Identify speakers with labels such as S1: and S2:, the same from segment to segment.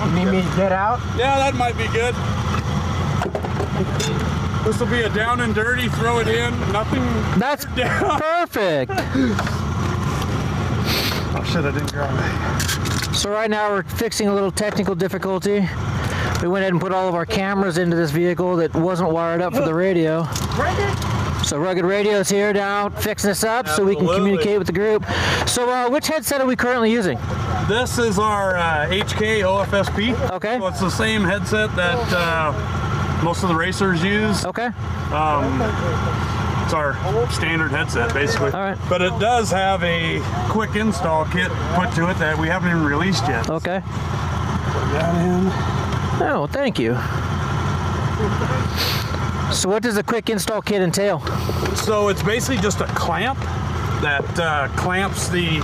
S1: You need me to get out?
S2: Yeah, that might be good. This will be a down and dirty, throw it in, nothing.
S3: That's perfect.
S2: Oh shit, I didn't grab it.
S3: So right now we're fixing a little technical difficulty. We went ahead and put all of our cameras into this vehicle that wasn't wired up for the radio. So Rugged Radio's here now fixing this up so we can communicate with the group. So which headset are we currently using?
S2: This is our HK OFSP.
S3: Okay.
S2: So it's the same headset that most of the racers use.
S3: Okay.
S2: It's our standard headset, basically.
S3: All right.
S2: But it does have a quick install kit put to it that we haven't even released yet.
S3: Okay.
S2: Put that in.
S3: Oh, thank you. So what does a quick install kit entail?
S2: So it's basically just a clamp that clamps the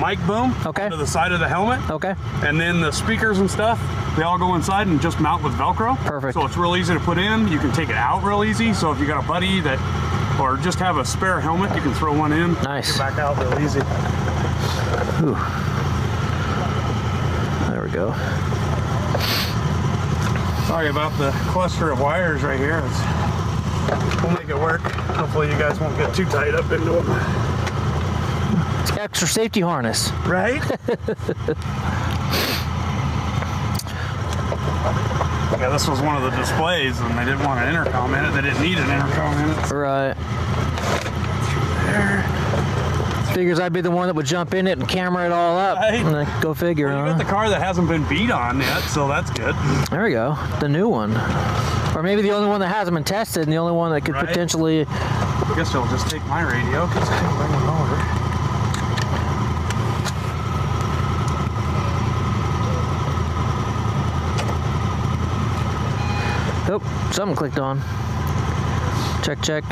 S2: mic boom
S3: Okay.
S2: to the side of the helmet.
S3: Okay.
S2: And then the speakers and stuff, they all go inside and just mount with Velcro.
S3: Perfect.
S2: So it's real easy to put in. You can take it out real easy. So if you got a buddy that, or just have a spare helmet, you can throw one in.
S3: Nice.
S2: Get back out real easy.
S3: Whew. There we go.
S2: Sorry about the cluster of wires right here. We'll make it work. Hopefully you guys won't get too tight up into them.
S3: It's extra safety harness.
S2: Right? Yeah, this was one of the displays and they didn't want an intercom in it. They didn't need an intercom in it.
S3: Right.
S2: There.
S3: Figures I'd be the one that would jump in it and camera it all up.
S2: Right.
S3: And then go figure,
S2: Well, you
S3: huh?
S2: got the car that hasn't been beat on yet, so that's good.
S3: There we go. The new one. Or maybe the only one that hasn't been tested and the only one that could
S2: Right.
S3: potentially...
S2: I guess I'll just take my radio because I can bring it over.
S3: Oh, something clicked on. Check, check.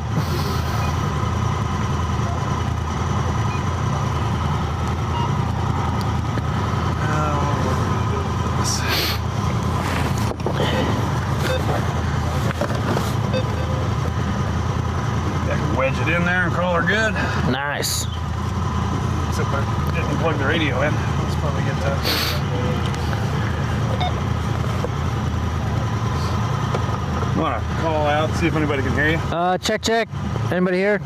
S2: Wedge it in there and call her good.
S3: Nice.
S2: Except I didn't plug the radio in. Let's probably get that. You want to call out, see if anybody can hear you?
S3: Check, check. Anybody here?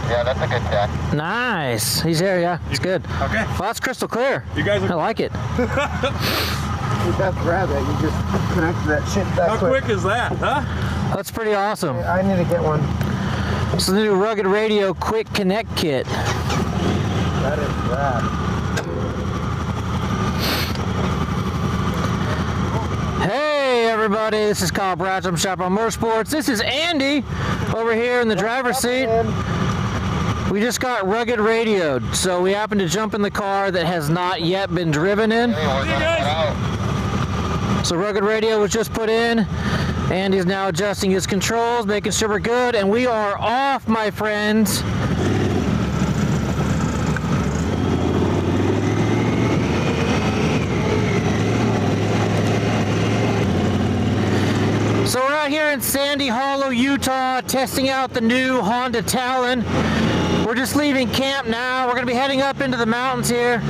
S4: Yeah, that's a good check.
S3: Nice. He's here, yeah. It's good.
S2: Okay.
S3: Well, that's crystal clear.
S2: You guys
S3: I
S2: are.
S3: like it.
S1: You have to grab that. You just connect that shit that
S2: How quick is that, huh?
S3: That's pretty awesome.
S1: I need to get one.
S3: It's the new Rugged Radio Quick Connect Kit.
S1: That is rad.
S3: Hey everybody, this is Kyle Bradshaw from Chaparral Motorsports. This is Andy over here in the driver's seat. We just got Rugged Radioed, so we happen to jump in the car that has not yet been driven in. So Rugged Radio was just put in. Andy's now adjusting his controls, making sure we're good, and we are off, my friends. So we're out here in Sandy Hollow, Utah, testing out the new Honda Talon. We're just leaving camp now. We're going to be heading up into the mountains here.